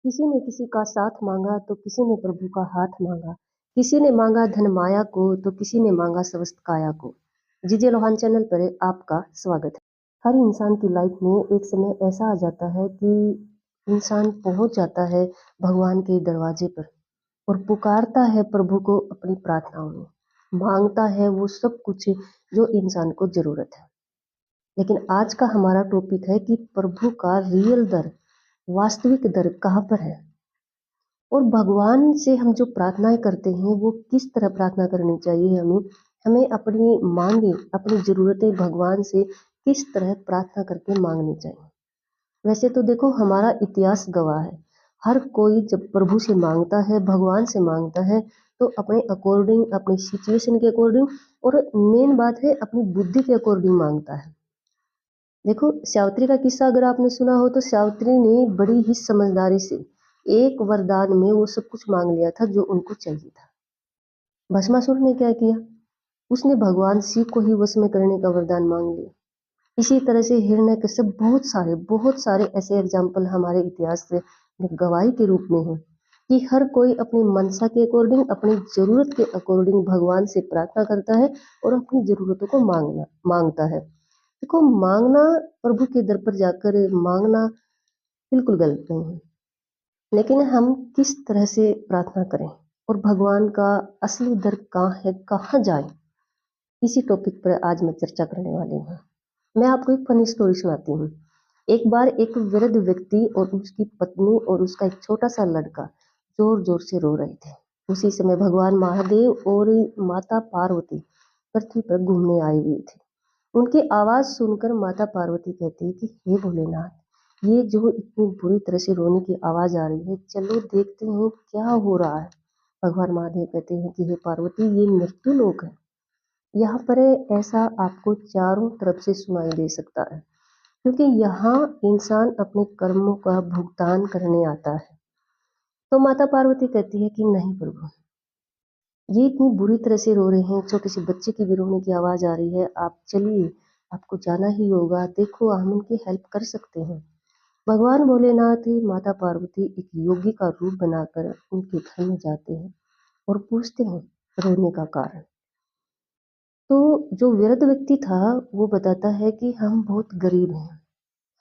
किसी ने किसी का साथ मांगा तो किसी ने प्रभु का हाथ मांगा। किसी ने मांगा धन माया को तो किसी ने मांगा स्वस्थ काया को। जीजे लोहान चैनल पर आपका स्वागत है। हर इंसान की लाइफ में एक समय ऐसा आ जाता है कि इंसान पहुंच जाता है भगवान के दरवाजे पर और पुकारता है प्रभु को अपनी प्रार्थनाओं में, मांगता है वो सब कुछ जो इंसान को जरूरत है। लेकिन आज का हमारा टॉपिक है कि प्रभु का रियल दर, वास्तविक दर कहाँ पर है और भगवान से हम जो प्रार्थनाएं करते हैं वो किस तरह प्रार्थना करनी चाहिए। हमें हमें अपनी मांगे, अपनी ज़रूरतें भगवान से किस तरह प्रार्थना करके मांगनी चाहिए। वैसे तो देखो, हमारा इतिहास गवाह है, हर कोई जब प्रभु से मांगता है, भगवान से मांगता है, तो अपने अकॉर्डिंग, अपनी सिचुएशन के अकॉर्डिंग और मेन बात है अपनी बुद्धि के अकॉर्डिंग मांगता है। देखो, सावित्री का किस्सा अगर आपने सुना हो तो सावित्री ने बड़ी ही समझदारी से एक वरदान में वो सब कुछ मांग लिया था जो उनको चाहिए था। भस्मासुर ने क्या किया? उसने भगवान शिव को ही वश में करने का वरदान मांग लिया। इसी तरह से हिरण्यकश्यप, बहुत सारे ऐसे एग्जाम्पल हमारे इतिहास से गवाही के रूप में है कि हर कोई अपनी मनसा के अकॉर्डिंग, अपनी जरूरत के अकॉर्डिंग भगवान से प्रार्थना करता है और अपनी जरूरतों को मांगता है। देखो, मांगना, प्रभु के दर पर जाकर मांगना बिल्कुल गलत नहीं है, लेकिन हम किस तरह से प्रार्थना करें और भगवान का असली दर कहाँ है, कहाँ जाए, इसी टॉपिक पर आज मैं चर्चा करने वाली हूँ। मैं आपको एक फनी स्टोरी सुनाती हूँ। एक बार एक वृद्ध व्यक्ति और उसकी पत्नी और उसका एक छोटा सा लड़का जोर जोर से रो रहे थे। उसी समय भगवान महादेव और माता पार्वती पृथ्वी पर घूमने आई हुई थी। उनकी आवाज सुनकर माता पार्वती कहती है कि हे भोलेनाथ, ये जो इतनी बुरी तरह से रोने की आवाज आ रही है, चलो देखते हैं क्या हो रहा है। भगवान महादेव कहते हैं कि हे पार्वती, ये मृत्यु लोक है, यहाँ पर ऐसा आपको चारों तरफ से सुनाई दे सकता है, क्योंकि यहाँ इंसान अपने कर्मों का भुगतान करने आता है। तो माता पार्वती कहती है कि नहीं प्रभु, ये इतनी बुरी तरह से रो रहे हैं, छोटे से बच्चे की भी रोने की आवाज आ रही है, आप चलिए, आपको जाना ही होगा, देखो हम उनकी हेल्प कर सकते हैं। भगवान भोलेनाथ माता पार्वती एक योगी का रूप बनाकर उनके घर में जाते हैं और पूछते हैं रोने का कारण। तो जो वृद्ध व्यक्ति था वो बताता है कि हम बहुत गरीब हैं,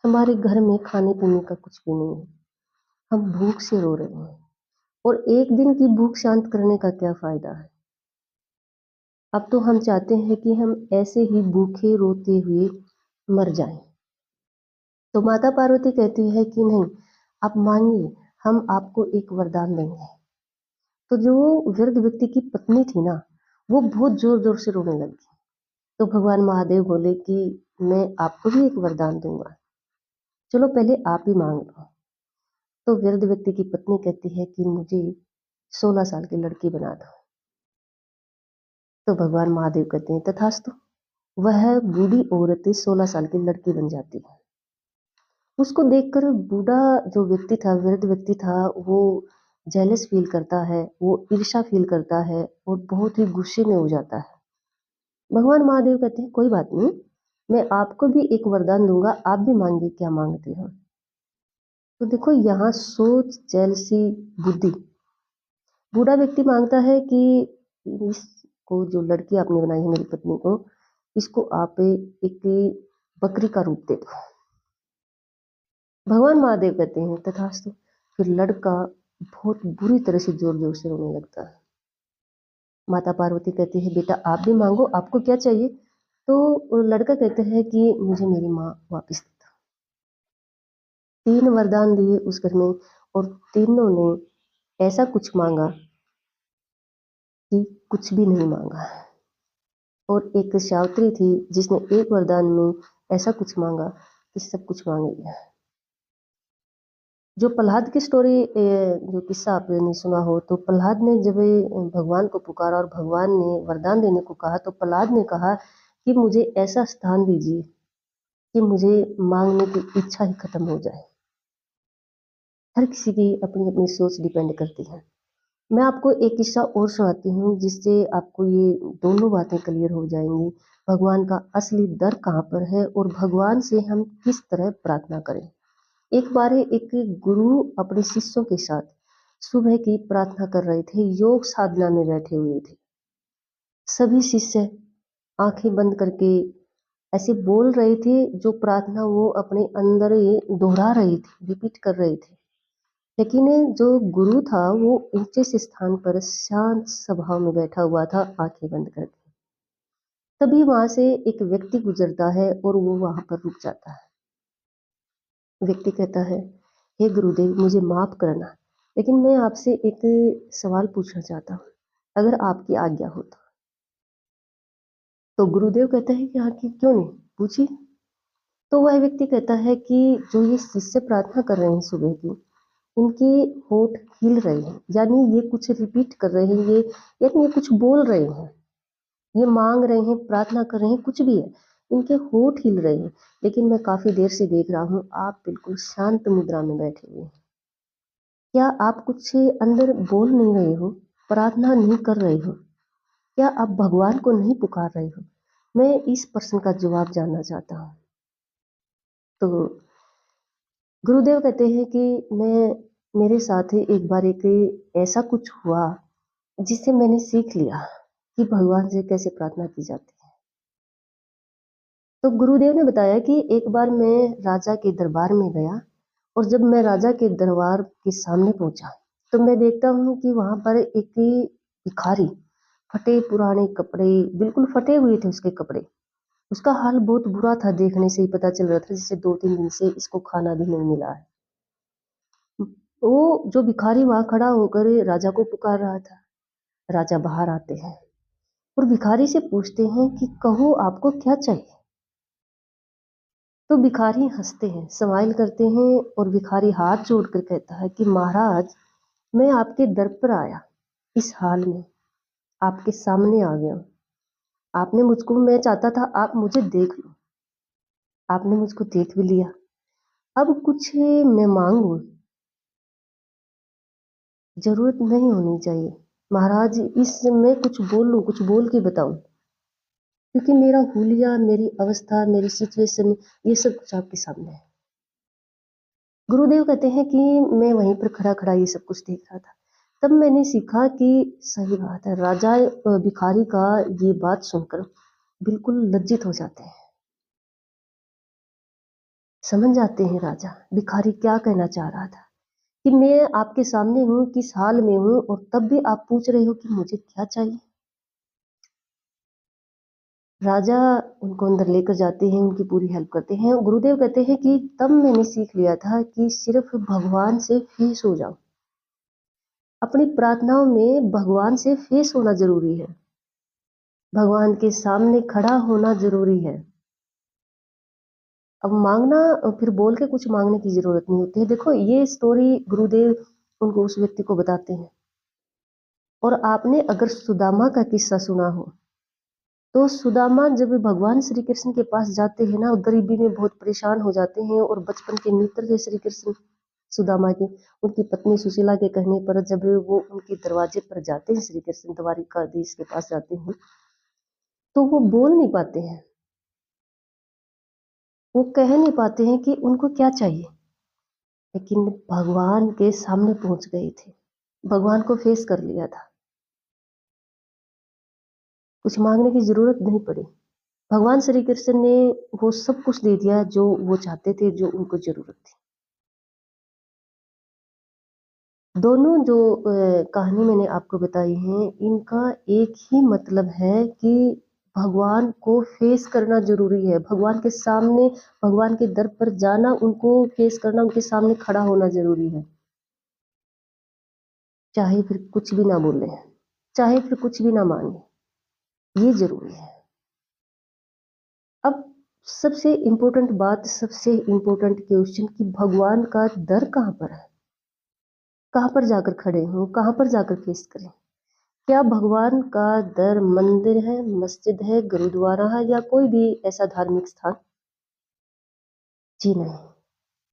हमारे घर में खाने पीने का कुछ भी नहीं है, हम भूख से रो रहे हैं और एक दिन की भूख शांत करने का क्या फायदा है। अब तो हम चाहते हैं कि हम ऐसे ही भूखे रोते हुए मर जाएं। तो माता पार्वती कहती है कि नहीं, आप मांगिए, हम आपको एक वरदान देंगे। तो जो वृद्ध व्यक्ति की पत्नी थी ना, वो बहुत जोर जोर से रोने लगी। तो भगवान महादेव बोले कि मैं आपको भी एक वरदान दूंगा, चलो पहले आप ही मांग लो। तो वृद्ध व्यक्ति की पत्नी कहती है कि मुझे 16 साल की लड़की बना दो। तो भगवान महादेव कहते हैं तथास्तु। वह बूढ़ी औरत 16 साल की लड़की बन जाती है। उसको देखकर बूढ़ा जो व्यक्ति था, वृद्ध व्यक्ति था, वो जेलस फील करता है, वो ईर्ष्या फील करता है और बहुत ही गुस्से में हो जाता है। भगवान महादेव कहते हैं कोई बात नहीं, मैं आपको भी एक वरदान दूंगा, आप भी मांगिए क्या मांगते हो। तो देखो, यहाँ सोच, जेलसी, बुद्धि। बूढ़ा व्यक्ति मांगता है कि इसको, जो लड़की आपने बनाई है मेरी पत्नी को, इसको आप एक बकरी का रूप दे दो। भगवान महादेव कहते हैं तथास्तु। फिर लड़का बहुत बुरी तरह से जोर जोर से रोने लगता है। माता पार्वती कहती है बेटा आप भी मांगो, आपको क्या चाहिए। तो लड़का कहता है कि मुझे मेरी माँ वापस दे दो। 3 वरदान दिए उस घर में और तीनों ने ऐसा कुछ मांगा कि कुछ भी नहीं मांगा। और एक सावित्री थी जिसने एक वरदान में ऐसा कुछ मांगा कि सब कुछ मांग लिया। जो प्रहलाद की स्टोरी, जो किस्सा आपने सुना हो, तो प्रहलाद ने जब भगवान को पुकारा और भगवान ने वरदान देने को कहा, तो प्रहलाद ने कहा कि मुझे ऐसा स्थान दीजिए कि मुझे मांगने की इच्छा ही खत्म हो जाए। हर किसी की अपनी अपनी सोच डिपेंड करती है। मैं आपको एक किस्सा और सुनाती हूँ जिससे आपको ये दोनों बातें क्लियर हो जाएंगी, भगवान का असली दर कहाँ पर है और भगवान से हम किस तरह प्रार्थना करें। एक बार एक गुरु अपने शिष्यों के साथ सुबह की प्रार्थना कर रहे थे, योग साधना में बैठे हुए थे। सभी शिष्य आंखें बंद करके ऐसे बोल रहे थे, जो प्रार्थना वो अपने अंदर ये दोहरा रहे थे, रिपीट कर रहे थे। लेकिन जो गुरु था वो ऊंचे से स्थान पर शांत स्वभाव में बैठा हुआ था, आंखें बंद करके। तभी वहां से एक व्यक्ति गुजरता है और वो वहां पर रुक जाता है। व्यक्ति कहता है, हे गुरुदेव, मुझे माफ करना, लेकिन मैं आपसे एक सवाल पूछना चाहता हूँ, अगर आपकी आज्ञा हो तो गुरुदेव कहता है कि हाँ, कि क्यों नहीं, पूछिए। तो वह व्यक्ति कहता है कि जो ये शिष्य प्रार्थना कर रहे हैं सुबह की, इनके होठ हिल रहे हैं, यानी ये कुछ रिपीट कर रहे हैं, ये यानी ये कुछ बोल रहे हैं, ये मांग रहे हैं, प्रार्थना कर रहे हैं, कुछ भी है, इनके होठ हिल रहे हैं। लेकिन मैं काफी देर से देख रहा हूँ, आप बिल्कुल शांत मुद्रा में बैठे हुए हैं। क्या आप कुछ अंदर बोल नहीं रहे हो, प्रार्थना नहीं कर रहे हो? क्या आप भगवान को नहीं पुकार रहे हो? मैं इस प्रश्न का जवाब जानना चाहता हूँ। तो गुरुदेव कहते हैं कि मेरे साथ एक बार एक ऐसा कुछ हुआ जिससे मैंने सीख लिया कि भगवान से कैसे प्रार्थना की जाती है। तो गुरुदेव ने बताया कि एक बार मैं राजा के दरबार में गया, और जब मैं राजा के दरबार के सामने पहुंचा तो मैं देखता हूँ कि वहां पर एक भिखारी, फटे पुराने कपड़े, बिल्कुल फटे हुए थे उसके कपड़े, उसका हाल बहुत बुरा था, देखने से ही पता चल रहा था जैसे 2-3 दिन से इसको खाना भी नहीं मिला है। वो जो भिखारी वहां खड़ा होकर राजा को पुकार रहा था। राजा बाहर आते हैं और भिखारी से पूछते हैं कि कहो, आपको क्या चाहिए? तो भिखारी हंसते हैं, स्माइल करते हैं, और भिखारी हाथ जोड़कर कहता है कि महाराज, मैं आपके दर पर आया इस हाल में, आपके सामने आ गया। आपने मुझको, मैं चाहता था आप मुझे देख लो, आपने मुझको देख भी लिया। अब कुछ मैं मांगू, जरूरत नहीं होनी चाहिए महाराज, इस मैं कुछ बोल लूं, कुछ बोल के बताऊं, क्योंकि मेरा हुलिया, मेरी अवस्था, मेरी सिचुएशन, ये सब कुछ आपके सामने है। गुरुदेव कहते हैं कि मैं वहीं पर खड़ा खड़ा ये सब कुछ देख रहा था। तब मैंने सीखा कि सही बात है, राजा भिखारी का ये बात सुनकर बिल्कुल लज्जित हो जाते हैं, समझ जाते हैं राजा भिखारी क्या कहना चाह रहा था, कि मैं आपके सामने हूँ, किस हाल में हूँ, और तब भी आप पूछ रहे हो कि मुझे क्या चाहिए। राजा उनको अंदर लेकर जाते हैं, उनकी पूरी हेल्प करते हैं। गुरुदेव कहते हैं कि तब मैंने सीख लिया था कि सिर्फ भगवान से फेस हो जाओ, अपनी प्रार्थनाओं में भगवान से फेस होना जरूरी है, भगवान के सामने खड़ा होना जरूरी है। अब मांगना, फिर बोल के कुछ मांगने की जरूरत नहीं होती है। देखो, ये स्टोरी गुरुदेव उनको, उस व्यक्ति को बताते हैं। और आपने अगर सुदामा का किस्सा सुना हो, तो सुदामा जब भगवान श्री कृष्ण के पास जाते हैं ना, गरीबी में बहुत परेशान हो जाते हैं, और बचपन के मित्र थे श्री कृष्ण सुदामा के, उनकी पत्नी सुशीला के कहने पर जब वो उनके दरवाजे पर जाते हैं, श्री कृष्ण द्वारिकाधीश के पास जाते हैं, तो वो बोल नहीं पाते हैं, वो कह नहीं पाते हैं कि उनको क्या चाहिए। लेकिन भगवान के सामने पहुंच गए थे, भगवान को फेस कर लिया था, कुछ मांगने की जरूरत नहीं पड़ी। भगवान श्री कृष्ण ने वो सब कुछ दे दिया जो वो चाहते थे, जो उनको जरूरत थी। दोनों जो कहानी मैंने आपको बताई है, इनका एक ही मतलब है कि भगवान को फेस करना जरूरी है, भगवान के सामने, भगवान के दर पर जाना, उनको फेस करना, उनके सामने खड़ा होना जरूरी है। चाहे फिर कुछ भी ना बोले, चाहे फिर कुछ भी ना मांगे, ये जरूरी है। अब सबसे इम्पोर्टेंट बात, सबसे इम्पोर्टेंट क्वेश्चन, कि भगवान का दर कहाँ पर है, कहाँ पर जाकर खड़े हो, कहाँ पर जाकर फेस करें। क्या भगवान का दर मंदिर है, मस्जिद है, गुरुद्वारा है, या कोई भी ऐसा धार्मिक स्थान? जी नहीं,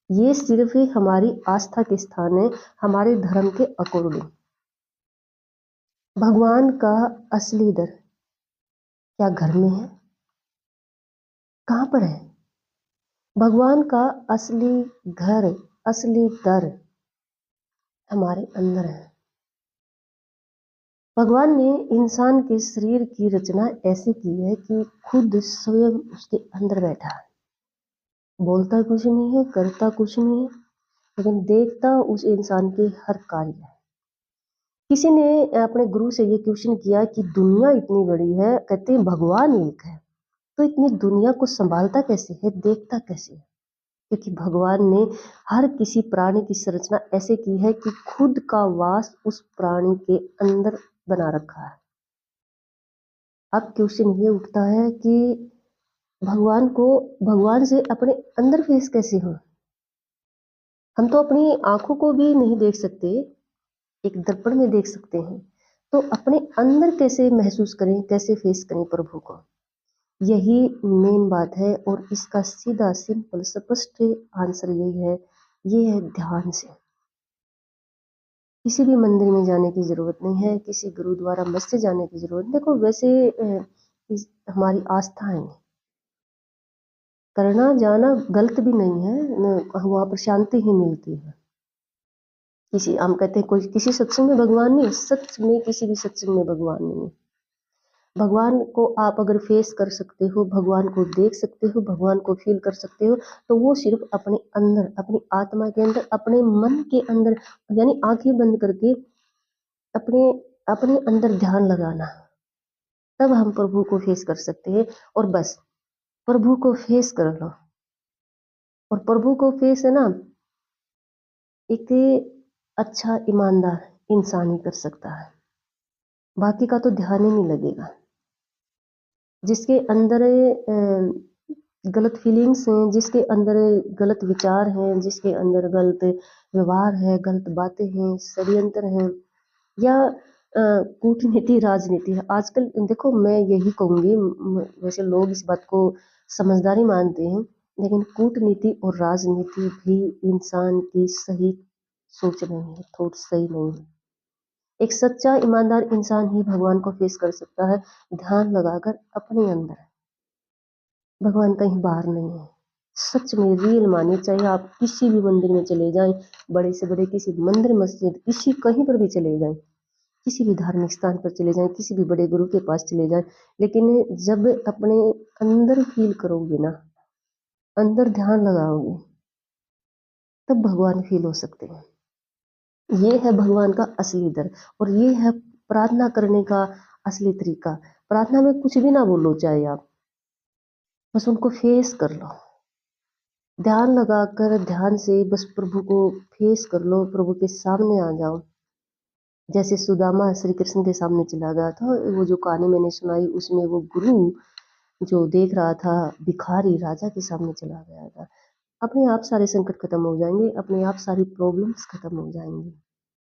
ये सिर्फ ही हमारी आस्था के स्थान है, हमारे धर्म के अकॉर्डिंग। भगवान का असली दर क्या घर में है, कहाँ पर है? भगवान का असली घर असली डर हमारे अंदर है। भगवान ने इंसान के शरीर की रचना ऐसे की है कि खुद स्वयं उसके अंदर बैठा है, बोलता कुछ नहीं है, करता कुछ नहीं है, लेकिन देखता उस इंसान के हर कार्य है। किसी ने अपने गुरु से ये क्वेश्चन किया कि दुनिया इतनी बड़ी है, कहते हैं भगवान एक है, तो इतनी दुनिया को संभालता कैसे है, देखता कैसे है? क्योंकि भगवान ने हर किसी प्राणी की संरचना ऐसे की है कि खुद का वास उस प्राणी के अंदर बना रखा है। अब क्वेश्चन ये उठता है कि भगवान से अपने अंदर फेस कैसे हो? हम तो अपनी आंखों को भी नहीं देख सकते, एक दर्पण में देख सकते हैं, तो अपने अंदर कैसे महसूस करें, कैसे फेस करें प्रभु को? यही मेन बात है और इसका सीधा सिंपल स्पष्ट आंसर यही है, ये है ध्यान से। किसी भी मंदिर में जाने की जरूरत नहीं है, किसी गुरुद्वारा मस्जिद जाने की जरूरत। देखो वैसे हमारी आस्थाएं करना जाना गलत भी नहीं है, वहाँ पर शांति ही मिलती है। किसी हम कहते हैं कोई किसी सत्संग में भगवान नहीं, सच में किसी भी सत्संग में भगवान नहीं है। भगवान को आप अगर फेस कर सकते हो, भगवान को देख सकते हो, भगवान को फील कर सकते हो, तो वो सिर्फ अपने अंदर, अपनी आत्मा के अंदर, अपने मन के अंदर, यानी आंखें बंद करके अपने अपने अंदर ध्यान लगाना, तब हम प्रभु को फेस कर सकते हैं। और बस प्रभु को फेस कर लो, और प्रभु को फेस है ना एक अच्छा ईमानदार इंसान ही कर सकता है, बाकी का तो ध्यान ही नहीं लगेगा। जिसके अंदर गलत फीलिंग्स हैं, जिसके अंदर गलत विचार हैं, जिसके अंदर गलत व्यवहार है, गलत बातें हैं, षड्यंत्र हैं, या कूटनीति राजनीति है। आजकल देखो मैं यही कहूँगी, वैसे लोग इस बात को समझदारी मानते हैं, लेकिन कूटनीति और राजनीति भी इंसान की सही सोच नहीं है, थोड़ा सही नहीं है। एक सच्चा ईमानदार इंसान ही भगवान को फेस कर सकता है, ध्यान लगाकर अपने अंदर। भगवान कहीं बाहर नहीं है, सच में रियल मानिए। चाहे आप किसी भी मंदिर में चले जाएं, बड़े से बड़े किसी मंदिर मस्जिद किसी कहीं पर भी चले जाएं, किसी भी धार्मिक स्थान पर चले जाएं, किसी भी बड़े गुरु के पास चले जाएं, लेकिन जब अपने अंदर फील करोगे ना, अंदर ध्यान लगाओगे, तब भगवान फील हो सकते हैं। ये है भगवान का असली दर, और ये है प्रार्थना करने का असली तरीका। प्रार्थना में कुछ भी ना बोलो, चाहे आप बस उनको फेस कर लो, ध्यान लगाकर ध्यान से बस प्रभु को फेस कर लो, प्रभु के सामने आ जाओ। जैसे सुदामा श्री कृष्ण के सामने चला गया था, वो जो कहानी मैंने सुनाई उसमें वो गुरु जो देख रहा था भिखारी राजा के सामने चला गया था। अपने आप सारे संकट खत्म हो जाएंगे, अपने आप सारी प्रॉब्लम्स खत्म हो जाएंगी।